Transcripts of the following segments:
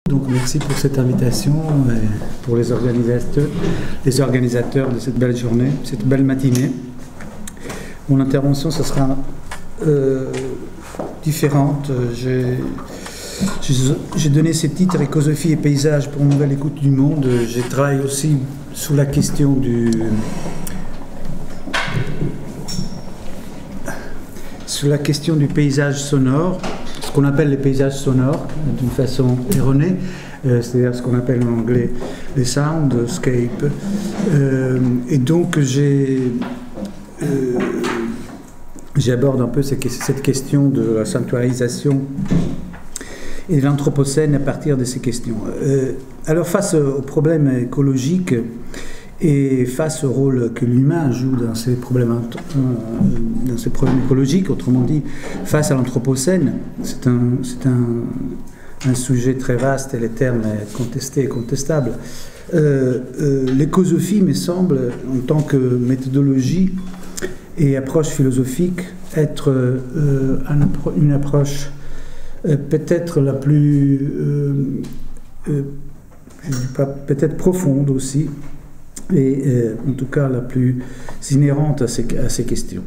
Donc merci pour cette invitation et pour les organisateurs de cette belle journée, cette belle matinée. Mon intervention, ce sera différente. J'ai donné ces titres Écosophie et paysage pour une nouvelle écoute du monde. Je travaille aussi sur la question du paysage sonore, ce qu'on appelle les paysages sonores d'une façon erronée, c'est-à-dire ce qu'on appelle en anglais les soundscapes. Et donc j'aborde un peu cette question de la sanctuarisation et de l'anthropocène à partir de ces questions. Alors face aux problèmes écologiques et face au rôle que l'humain joue dans ces problèmes écologiques, autrement dit, face à l'anthropocène, c'est un sujet très vaste et les termes contestés et contestables. L'écosophie, me semble, en tant que méthodologie et approche philosophique, être une approche peut-être la plus, peut-être profonde aussi, et en tout cas la plus inhérente à ces questions.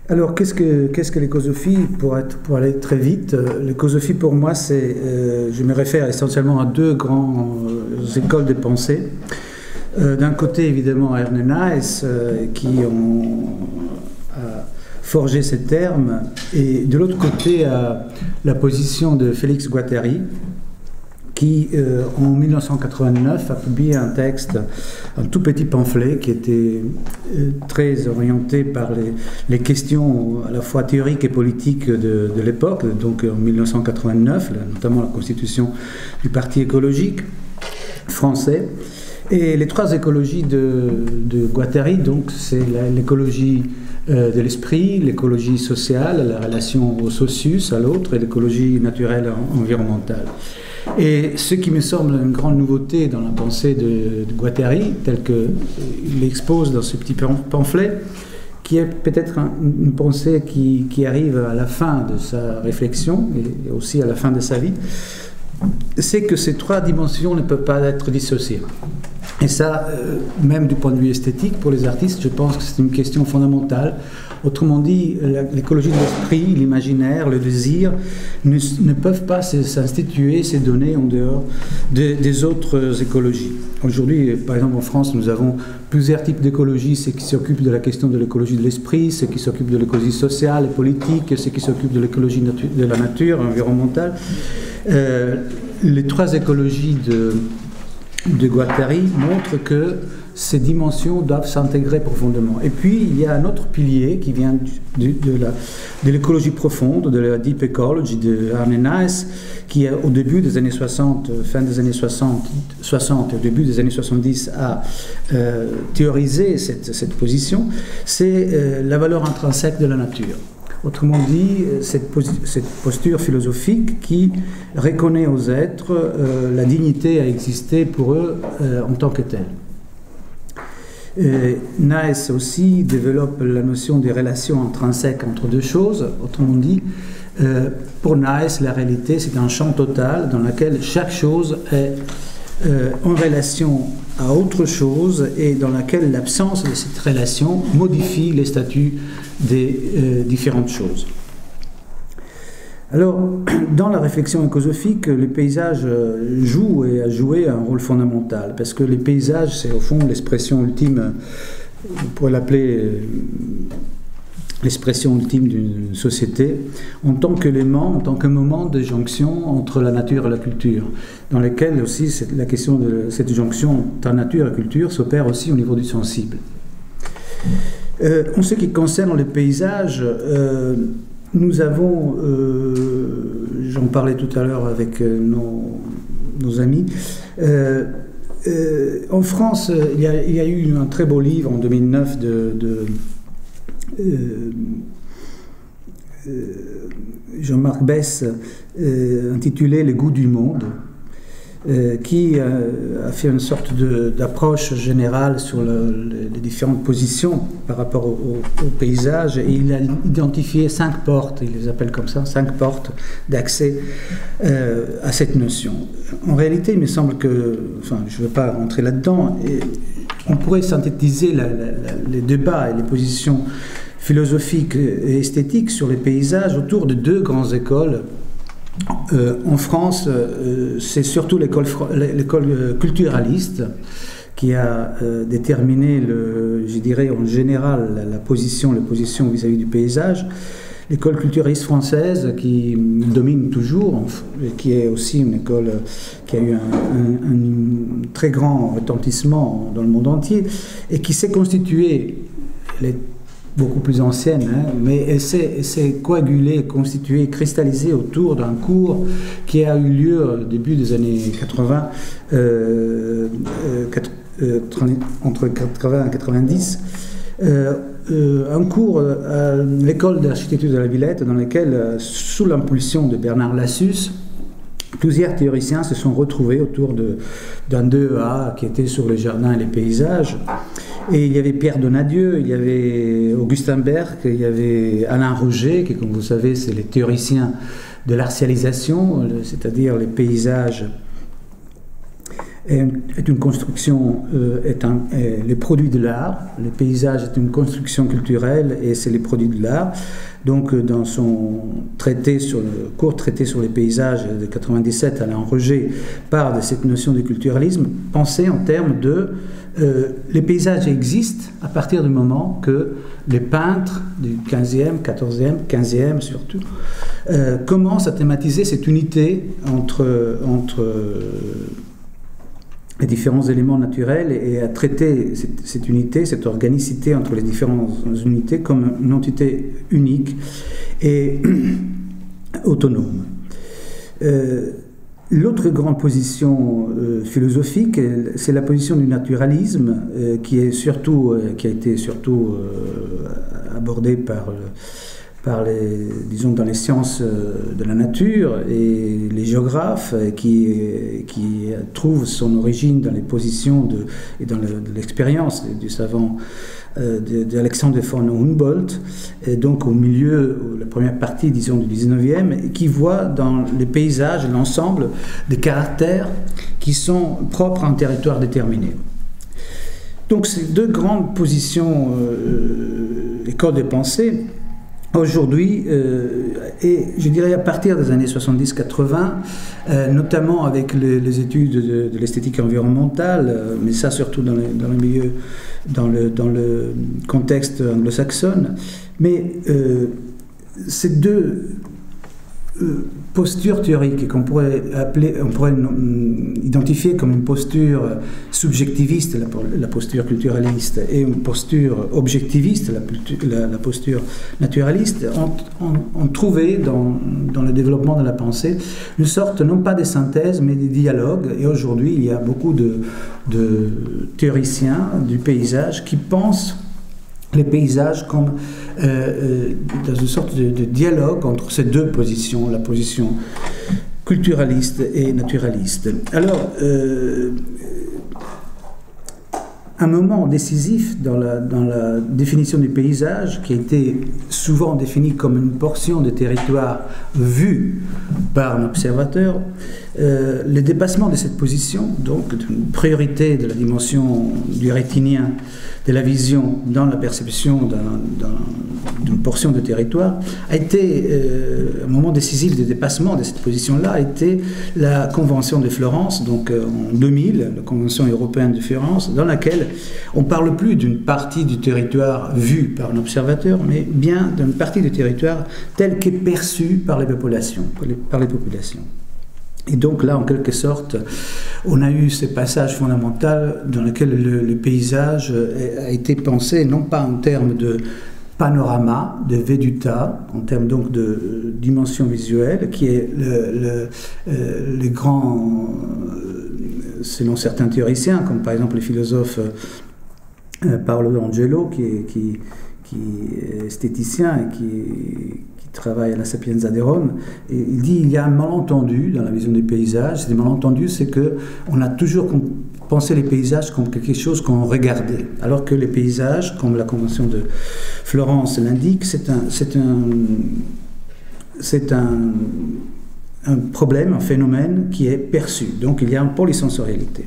Alors, qu'est-ce que l'écosophie? Pour aller très vite, l'écosophie pour moi, je me réfère essentiellement à deux grandes écoles de pensée. D'un côté, évidemment, à Erne Naes, qui ont forgé ces termes, et de l'autre côté, à la position de Félix Guattari, qui, en 1989, a publié un texte, un tout petit pamphlet, qui était très orienté par les questions à la fois théoriques et politiques de l'époque, donc en 1989, notamment la constitution du Parti écologique français. Et les trois écologies de Guattari, donc c'est l'écologie de l'esprit, l'écologie sociale, la relation au socius à l'autre, et l'écologie naturelle environnementale. Et ce qui me semble une grande nouveauté dans la pensée de Guattari, telle qu'il l'expose dans ce petit pamphlet, qui est peut-être une pensée qui arrive à la fin de sa réflexion et aussi à la fin de sa vie, c'est que ces trois dimensions ne peuvent pas être dissociées. Et ça, même du point de vue esthétique, pour les artistes, je pense que c'est une question fondamentale. Autrement dit, l'écologie de l'esprit, l'imaginaire, le désir ne peuvent pas s'instituer, se donner en dehors des autres écologies. Aujourd'hui, par exemple en France, nous avons plusieurs types d'écologie, ceux qui s'occupent de la question de l'écologie de l'esprit, ceux qui s'occupent de l'écologie sociale et politique, ceux qui s'occupent de l'écologie de la nature, environnementale. Les trois écologies de Guattari montrent que ces dimensions doivent s'intégrer profondément. Et puis, il y a un autre pilier qui vient de l'écologie profonde, de la deep ecology de Erne Naes, qui, au début des années 60, fin des années 60 au début des années 70, a théorisé cette position, c'est la valeur intrinsèque de la nature. Autrement dit, cette posture philosophique qui reconnaît aux êtres la dignité à exister pour eux en tant que tels. Naes aussi développe la notion des relations intrinsèques entre deux choses. Autrement dit, pour Naes, la réalité, c'est un champ total dans lequel chaque chose est en relation à autre chose et dans laquelle l'absence de cette relation modifie les statuts des différentes choses. Alors, dans la réflexion écosophique, les paysages jouent et a joué un rôle fondamental, parce que les paysages, c'est au fond l'expression ultime, on pourrait l'appeler l'expression ultime d'une société, en tant qu'élément, en tant que moment de jonction entre la nature et la culture, dans lequel aussi la question de cette jonction entre nature et culture s'opère aussi au niveau du sensible. En ce qui concerne les paysages, nous avons, j'en parlais tout à l'heure avec nos amis, en France, il y a eu un très beau livre en 2009 de Jean-Marc Besse, intitulé « Les goûts du monde ». qui a fait une sorte d'approche générale sur les différentes positions par rapport au paysage, et il a identifié 5 portes, il les appelle comme ça, 5 portes d'accès à cette notion. En réalité, il me semble que, enfin, je ne veux pas rentrer là-dedans, on pourrait synthétiser les débats et les positions philosophiques et esthétiques sur les paysages autour de 2 grandes écoles. En France, c'est surtout l'école culturaliste qui a déterminé, je dirais en général, les positions vis-à-vis du paysage. L'école culturaliste française qui domine toujours, et qui est aussi une école qui a eu un très grand retentissement dans le monde entier, et qui s'est constituée, elle est beaucoup plus ancienne, hein, mais elle s'est coagulée, constituée, cristallisée autour d'un cours qui a eu lieu au début des années 80, entre 80 et 90, un cours à l'école d'architecture de la Villette, dans lequel, sous l'impulsion de Bernard Lassus, plusieurs théoriciens se sont retrouvés autour d'un 2A qui était sur les jardins et les paysages. Et il y avait Pierre Donadieu, il y avait Augustin Berck, il y avait Alain Rouget, qui, comme vous savez, c'est les théoriciens de l'artialisation, c'est-à-dire les paysages est une construction, est les produits de l'art. Le paysage est une construction culturelle et c'est les produits de l'art. Donc, dans son court traité sur les paysages de 1997, Alain Rouget part de cette notion de culturalisme, pensée en termes de les paysages existent à partir du moment que les peintres du 15e, 14e, 15e surtout, commencent à thématiser cette unité entre les différents éléments naturels et à traiter cette unité, cette organicité entre les différentes unités comme une entité unique et autonome. L'autre grande position philosophique, c'est la position du naturalisme qui a été surtout abordée disons, dans les sciences de la nature et les géographes qui trouvent son origine dans les positions et dans l'expérience du savant d'Alexander von Humboldt, et donc au milieu, la première partie, disons, du 19e, et qui voit dans les paysages l'ensemble des caractères qui sont propres à un territoire déterminé. Donc ces 2 grandes positions, écoles de pensée, aujourd'hui, et je dirais à partir des années 70-80, notamment avec les études de l'esthétique environnementale, mais ça surtout dans le milieu, dans le contexte anglo-saxon, mais ces 2 posture théorique qu'on pourrait identifier comme une posture subjectiviste, la posture culturaliste, et une posture objectiviste, la posture naturaliste, ont trouvé dans le développement de la pensée une sorte, non pas de synthèse, mais de dialogue. Et aujourd'hui, il y a beaucoup de théoriciens du paysage qui pensent les paysages comme dans une sorte de dialogue entre ces 2 positions, la position culturaliste et naturaliste. Alors, un moment décisif dans la définition du paysage, qui a été souvent défini comme une portion de territoire vue par un observateur, le dépassement de cette position, donc d'une priorité de la dimension du rétinien, de la vision dans la perception d'une portion de territoire, a été, un moment décisif de dépassement de cette position-là, a été la Convention de Florence, donc en 2000, la Convention européenne de Florence, dans laquelle on ne parle plus d'une partie du territoire vue par un observateur, mais bien d'une partie du territoire telle qu'est perçue par les populations. Et donc là, en quelque sorte, on a eu ces passages fondamentaux dans lesquels le paysage a été pensé, non pas en termes de panorama, de vedutta, en termes donc de dimension visuelle, qui est les grands, selon certains théoriciens, comme par exemple le philosophe Paolo Angelo, qui est esthéticien et qui travaille à la Sapienza de Rome, et il dit il y a un malentendu dans la vision des paysages. Le malentendu, c'est qu'on a toujours pensé les paysages comme quelque chose qu'on regardait, alors que les paysages, comme la Convention de Florence l'indique, c'est un problème, un phénomène qui est perçu. Donc il y a une polysensorialité.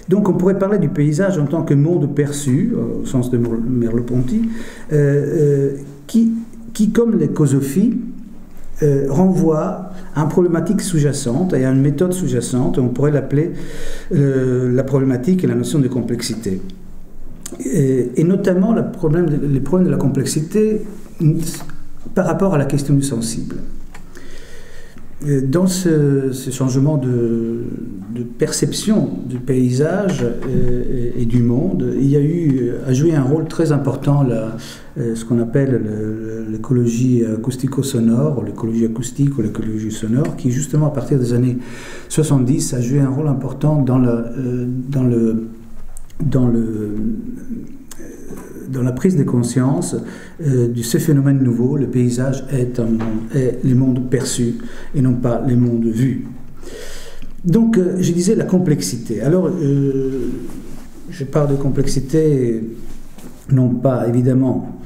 Donc on pourrait parler du paysage en tant que monde perçu, au sens de Merleau-Ponty, qui, comme l'écosophie, renvoie à une problématique sous-jacente et à une méthode sous-jacente. On pourrait l'appeler la problématique et la notion de complexité. Et notamment les problèmes de la complexité par rapport à la question du sensible. Dans ce changement de perception du paysage et du monde, il y a joué un rôle très important ce qu'on appelle l'écologie acoustico-sonore, ou l'écologie acoustique ou l'écologie sonore, qui justement à partir des années 70 a joué un rôle important dans la prise de conscience de ce phénomène nouveau. Le paysage est le monde perçu et non pas le monde vu. Donc, je disais la complexité. Alors, je parle de complexité, non pas évidemment,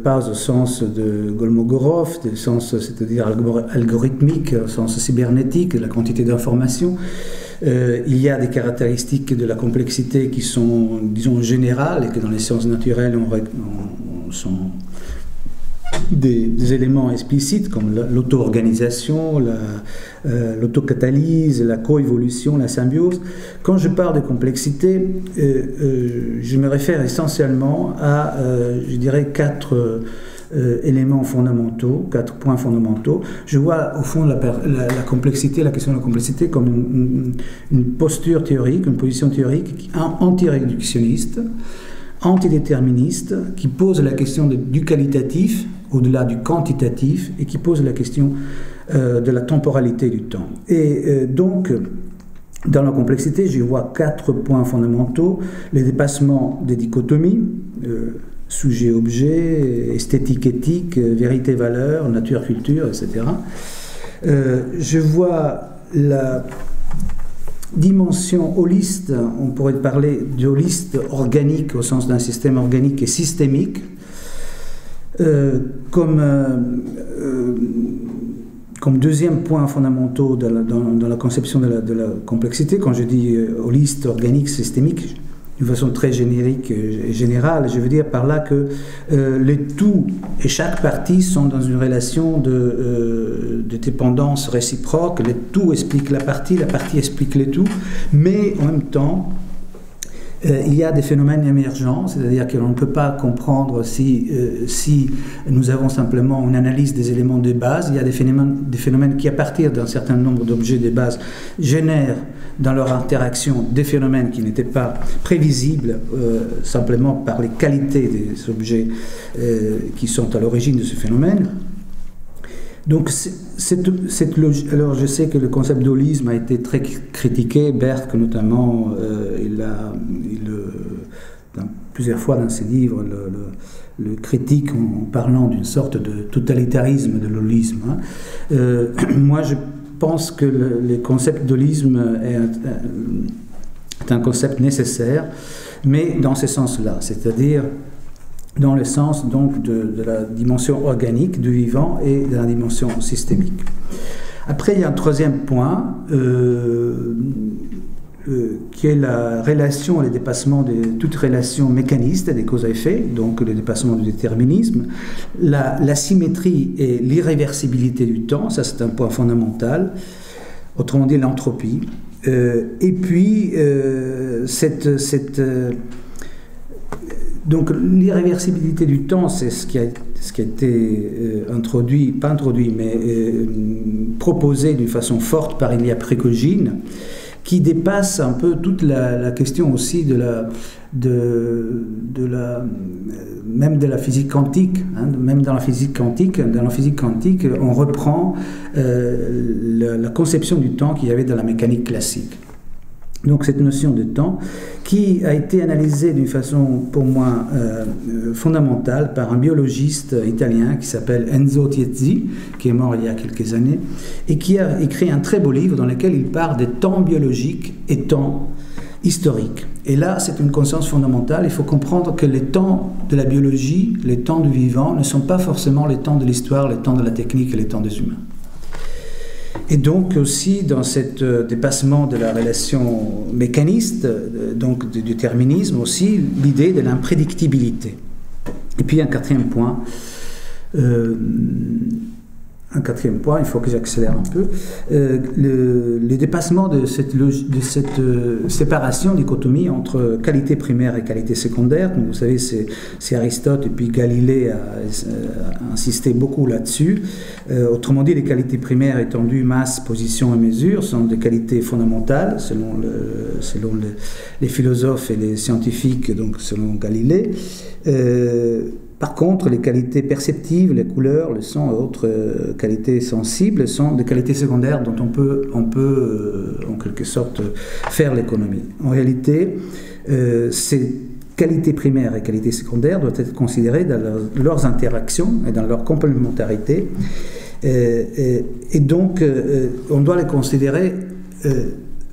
pas au sens de Kolmogorov, c'est-à-dire algorithmique, au sens cybernétique, de la quantité d'informations. Il y a des caractéristiques de la complexité qui sont, disons, générales et que dans les sciences naturelles sont des éléments explicites comme l'auto-organisation, l'autocatalyse, la coévolution, la symbiose. Quand je parle de complexité, je me réfère essentiellement à, je dirais, quatre éléments fondamentaux, 4 points fondamentaux. Je vois au fond la complexité, la question de la complexité comme une posture théorique, une position théorique anti-réductionniste, antidéterministe, qui pose la question du qualitatif au-delà du quantitatif et qui pose la question de la temporalité du temps. Et donc, dans la complexité, je vois 4 points fondamentaux: le dépassement des dichotomies, sujet-objet, esthétique-éthique, vérité-valeur, nature-culture, etc. Je vois la dimension holiste, on pourrait parler d'holiste organique au sens d'un système organique et systémique, comme deuxième point fondamental dans la conception de la complexité. Quand je dis holiste, organique, systémique, d'une façon très générique et générale, je veux dire par là que les tout et chaque partie sont dans une relation de dépendance réciproque. Le tout explique la partie explique le tout, mais en même temps, il y a des phénomènes émergents, c'est-à-dire que l'on ne peut pas comprendre si nous avons simplement une analyse des éléments de base. Il y a des phénomènes qui, à partir d'un certain nombre d'objets de base, génèrent dans leur interaction des phénomènes qui n'étaient pas prévisibles simplement par les qualités des objets qui sont à l'origine de ce phénomène. Donc, cette logique. Alors, je sais que le concept d'holisme a été très critiqué. Berck, notamment, plusieurs fois dans ses livres, le critique en parlant d'une sorte de totalitarisme de l'holisme. Moi, je pense que le concept d'holisme est un concept nécessaire, mais dans ce sens-là, c'est-à-dire dans le sens donc de la dimension organique du vivant et de la dimension systémique. Après, il y a un troisième point qui est la relation, le dépassement de toute relation mécaniste des causes à effet, donc le dépassement du déterminisme, la symétrie et l'irréversibilité du temps, ça c'est un point fondamental, autrement dit l'entropie, et puis donc l'irréversibilité du temps, c'est ce qui a été proposé d'une façon forte par Ilya Prigogine, qui dépasse un peu toute la question aussi même de la physique quantique. Même dans la physique quantique, on reprend la conception du temps qu'il y avait dans la mécanique classique. Donc cette notion de temps qui a été analysée d'une façon pour moi fondamentale par un biologiste italien qui s'appelle Enzo Tiezzi, qui est mort il y a quelques années, et qui a écrit un très beau livre dans lequel il parle des temps biologiques et temps historiques. Et là, c'est une conscience fondamentale. Il faut comprendre que les temps de la biologie, les temps du vivant, ne sont pas forcément les temps de l'histoire, les temps de la technique et les temps des humains. Et donc aussi dans ce dépassement de la relation mécaniste, donc du déterminisme aussi, l'idée de l'imprédictibilité. Et puis un quatrième point, il faut que j'accélère un peu, le dépassement de cette séparation, dichotomie entre qualité primaire et qualité secondaire. Comme vous savez, c'est Aristote et puis Galilée a insisté beaucoup là-dessus. Autrement dit, les qualités primaires, étendue, masse, position et mesure, sont des qualités fondamentales selon les philosophes et les scientifiques, donc selon Galilée. Par contre, les qualités perceptives, les couleurs, le son et autres qualités sensibles sont des qualités secondaires dont on peut en quelque sorte faire l'économie. En réalité, ces qualités primaires et qualités secondaires doivent être considérées dans leurs interactions et dans leur complémentarité. Et donc, on doit les considérer,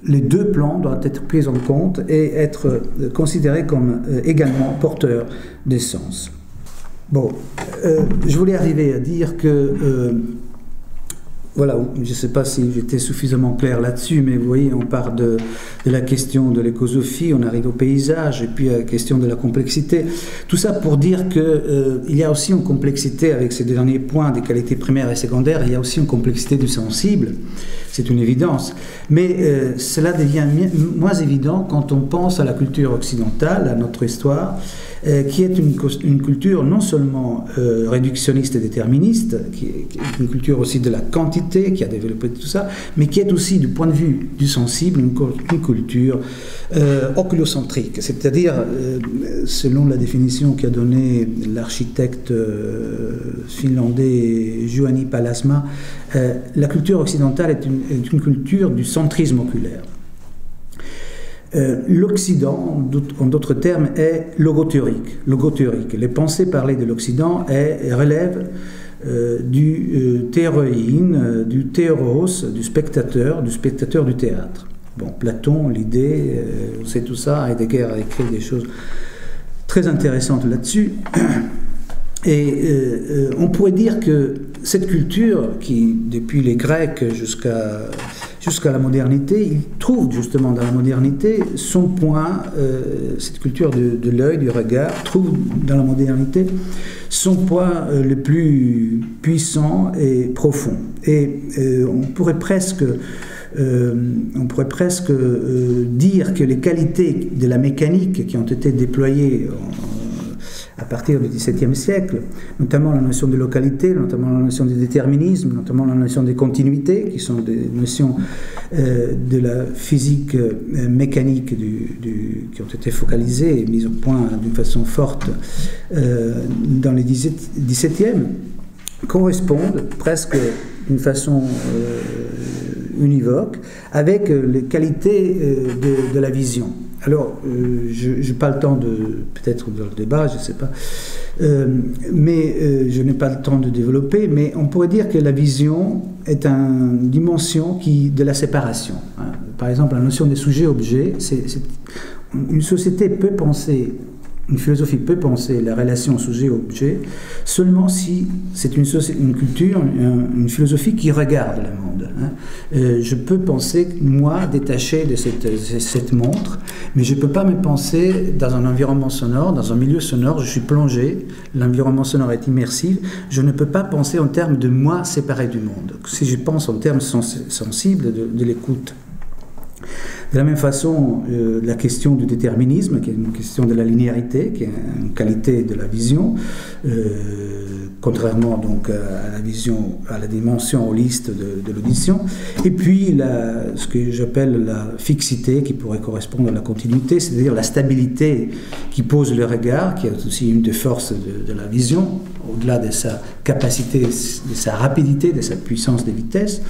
les deux plans doivent être pris en compte et être considérés comme également porteurs d'essence. Bon, je voulais arriver à dire que, voilà, je ne sais pas si j'étais suffisamment clair là-dessus, mais vous voyez, on part de la question de l'écosophie, on arrive au paysage, et puis à la question de la complexité. Tout ça pour dire qu'il y a aussi une complexité avec ces derniers points des qualités primaires et secondaires, il y a aussi une complexité du sensible, c'est une évidence. Mais cela devient moins évident quand on pense à la culture occidentale, à notre histoire, qui est une culture non seulement réductionniste et déterministe, qui est une culture aussi de la quantité, qui a développé tout ça, mais qui est aussi, du point de vue du sensible, une culture oculocentrique, c'est-à-dire, selon la définition qu'a donnée l'architecte finlandais Juhani Palasma, la culture occidentale est une culture du centrisme oculaire. L'Occident, en d'autres termes, est logothéorique. Les pensées parlées de l'Occident relèvent du théroïne, du théoros, du spectateur du théâtre. Bon, Platon, l'idée, on sait tout ça, Heidegger a écrit des choses très intéressantes là-dessus. Et on pourrait dire que cette culture, qui depuis les Grecs jusqu'à la modernité, il trouve justement dans la modernité son point, cette culture de l'œil, du regard, trouve dans la modernité son point le plus puissant et profond. Et on pourrait presque dire que les qualités de la mécanique qui ont été déployées à partir du XVIIe siècle, notamment la notion de localité, notamment la notion de déterminisme, notamment la notion de continuité, qui sont des notions de la physique mécanique qui ont été focalisées et mises au point d'une façon forte dans les XVIIe, correspondent presque d'une façon univoque avec les qualités de la vision. Alors, je n'ai pas le temps peut-être dans le débat, je ne sais pas, mais je n'ai pas le temps de développer, mais on pourrait dire que la vision est une dimension de la séparation. Hein. Par exemple, la notion des sujets-objets, une société peut penser, une philosophie peut penser la relation sujet-objet seulement si c'est une culture, une philosophie qui regarde le monde. Hein. Je peux penser, moi, détaché de cette montre, mais je ne peux pas me penser dans un environnement sonore, dans un milieu sonore, je suis plongé, l'environnement sonore est immersif, je ne peux pas penser en termes de moi séparé du monde. Si je pense en termes sensibles de l'écoute. De la même façon, la question du déterminisme, qui est une question de la linéarité, qui est une qualité de la vision, contrairement donc à la dimension holiste de l'audition, et puis ce que j'appelle la fixité, qui pourrait correspondre à la continuité, c'est-à-dire la stabilité qui pose le regard, qui est aussi une des forces de la vision, au-delà de sa capacité, de sa rapidité, de sa puissance de vitesse.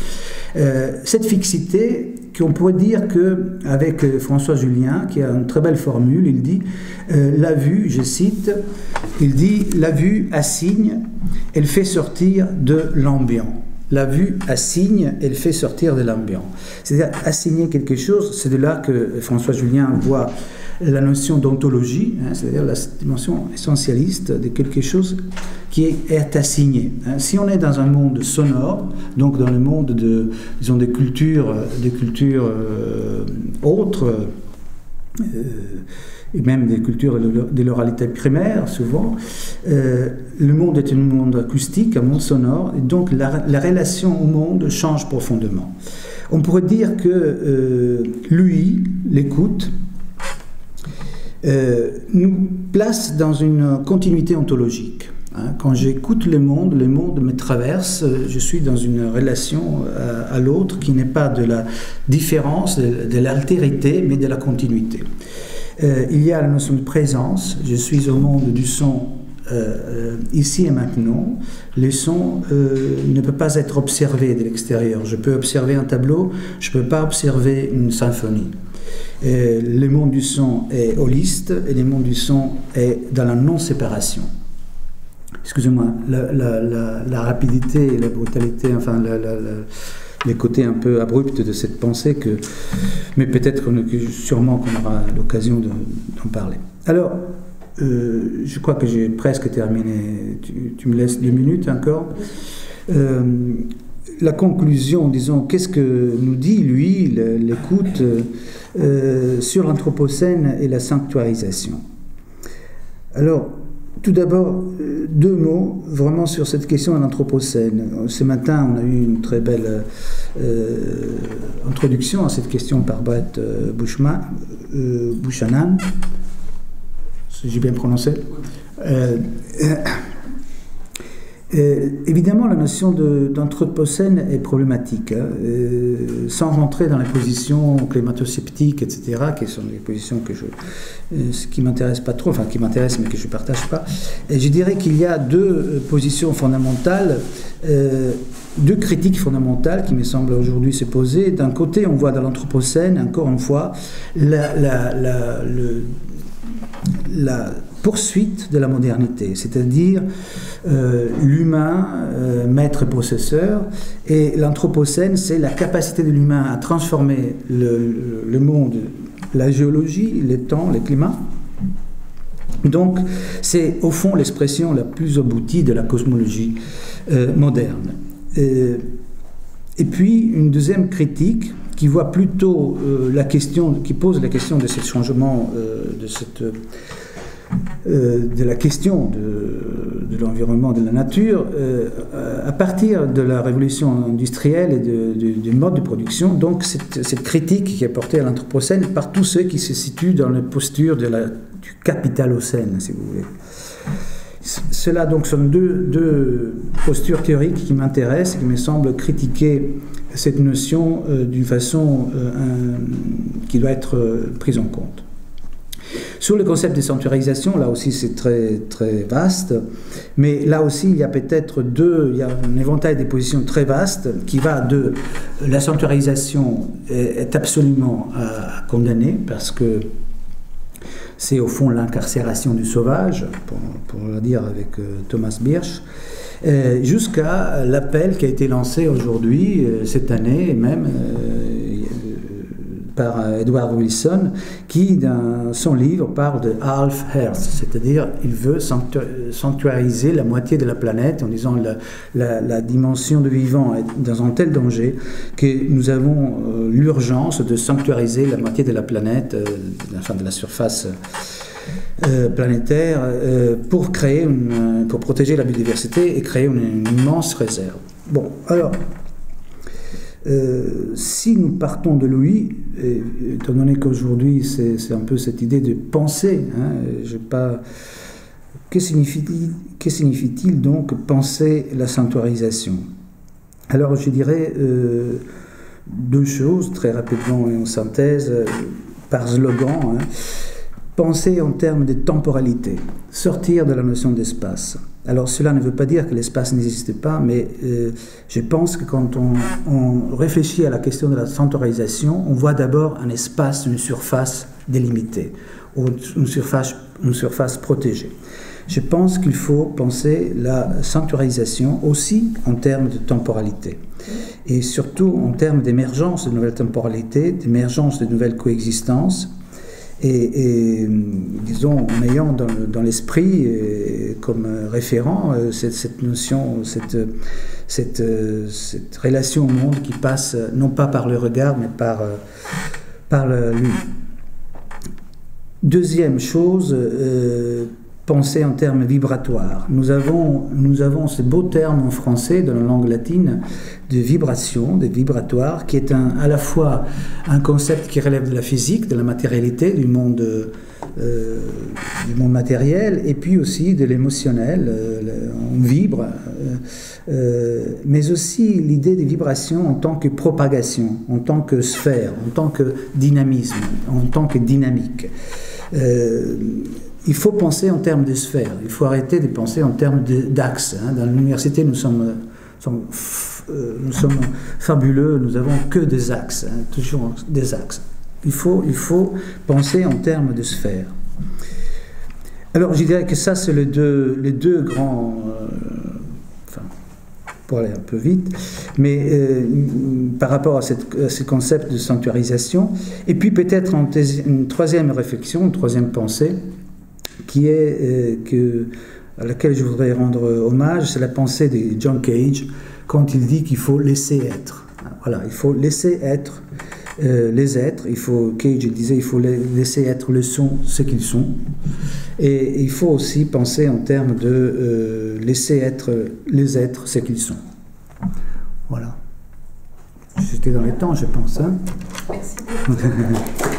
Cette fixité, qu'on pourrait dire que avec François Julien, qui a une très belle formule. Il dit la vue, je cite, il dit la vue assigne, elle fait sortir de l'ambiant. La vue assigne, elle fait sortir de l'ambiant. C'est-à-dire assigner quelque chose, c'est de là que François Julien voit la notion d'ontologie, c'est-à-dire la dimension essentialiste de quelque chose qui est assigné. Si on est dans un monde sonore, donc dans le monde disons, des cultures autres, et même des cultures de l'oralité primaire, souvent, le monde est un monde acoustique, un monde sonore, et donc la relation au monde change profondément. On pourrait dire que lui, l'écoute, nous place dans une continuité ontologique. Quand j'écoute le monde me traverse, je suis dans une relation à l'autre qui n'est pas de la différence, de l'altérité, mais de la continuité. Il y a la notion de présence, je suis au monde du son ici et maintenant. Le son ne peut pas être observé de l'extérieur. Je peux observer un tableau, je ne peux pas observer une symphonie. Le monde du son est holiste et le monde du son est dans la non-séparation. Excusez-moi, la rapidité et la brutalité, enfin les côtés un peu abrupts de cette pensée, mais peut-être sûrement qu'on aura l'occasion d'en parler. Alors, je crois que j'ai presque terminé. Tu me laisses 2 minutes encore. La conclusion, disons, qu'est-ce que nous dit, lui, l'écoute sur l'anthropocène et la sanctuarisation? Alors, tout d'abord, 2 mots vraiment sur cette question de l'anthropocène. Ce matin, on a eu une très belle introduction à cette question par Brett Buchanan. J'ai bien prononcé. Évidemment, la notion d'anthropocène est problématique, sans rentrer dans les positions climato-sceptiques, etc., qui sont des positions qui m'intéressent pas trop, enfin qui m'intéressent mais que je ne partage pas. Et je dirais qu'il y a 2 positions fondamentales, 2 critiques fondamentales qui me semblent aujourd'hui se poser. D'un côté, on voit dans l'anthropocène, encore une fois, la poursuite de la modernité, c'est-à-dire l'humain, maître et possesseur, et l'anthropocène, c'est la capacité de l'humain à transformer le monde, la géologie, les temps, les climats. Donc, c'est au fond l'expression la plus aboutie de la cosmologie moderne. Et puis, une deuxième critique qui voit plutôt qui pose la question de ce changement, de la question de l'environnement, de la nature, à partir de la révolution industrielle et du mode de production. Donc cette critique qui est portée à l'anthropocène par tous ceux qui se situent dans la posture du capitalocène, si vous voulez. Cela donc sont deux postures théoriques qui m'intéressent et qui me semblent critiquer cette notion d'une façon qui doit être prise en compte. Sur le concept de sanctuarisation, là aussi c'est très, très vaste, mais là aussi il y a peut-être il y a un éventail des positions très vastes qui va de la sanctuarisation est absolument à condamner parce que c'est au fond l'incarcération du sauvage, pour le dire avec Thomas Birch, jusqu'à l'appel qui a été lancé aujourd'hui, cette année, et même par Edward Wilson, qui dans son livre parle de half Earth, c'est-à-dire il veut sanctuariser la moitié de la planète en disant la dimension de vivant est dans un tel danger que nous avons l'urgence de sanctuariser la moitié de la planète, enfin de la surface planétaire, pour protéger la biodiversité et créer une immense réserve. Bon, alors si nous partons de Louis, étant donné qu'aujourd'hui c'est un peu cette idée de penser, que signifie-t-il donc penser la sanctuarisation? Alors je dirais 2 choses très rapidement et en synthèse, par slogan. penser en termes de temporalité, sortir de la notion d'espace. Alors cela ne veut pas dire que l'espace n'existe pas, mais je pense que quand on réfléchit à la question de la sanctuarisation, on voit d'abord un espace, une surface délimitée, ou une surface protégée. Je pense qu'il faut penser la sanctuarisation aussi en termes de temporalité, et surtout en termes d'émergence de nouvelles temporalités, d'émergence de nouvelles coexistences, et disons, en ayant dans l'esprit comme référent cette notion, cette relation au monde qui passe non pas par le regard, mais par l'humain. Deuxième chose, penser en termes vibratoires. Nous avons ce beau terme en français, dans la langue latine, de vibration, de vibratoire, qui est à la fois un concept qui relève de la physique, de la matérialité, du monde matériel, et puis aussi de l'émotionnel. On vibre, mais aussi l'idée des vibrations en tant que propagation, en tant que sphère, en tant que dynamisme, en tant que dynamique. Il faut penser en termes de sphère, il faut arrêter de penser en termes d'axes. Dans l'université, nous sommes fabuleux, nous n'avons que des axes, toujours des axes. Il faut penser en termes de sphère. Alors je dirais que ça, c'est les deux grands... pour aller un peu vite, mais par rapport à ce concept de sanctuarisation, et puis peut-être une troisième réflexion, une troisième pensée, qui est à laquelle je voudrais rendre hommage, c'est la pensée de John Cage, quand il dit qu'il faut laisser être. Voilà, il faut laisser être les êtres, Cage disait, il faut laisser être le son ce qu'ils sont, et il faut aussi penser en termes de laisser être les êtres ce qu'ils sont. Voilà. J'étais dans les temps, je pense. Hein. Merci beaucoup.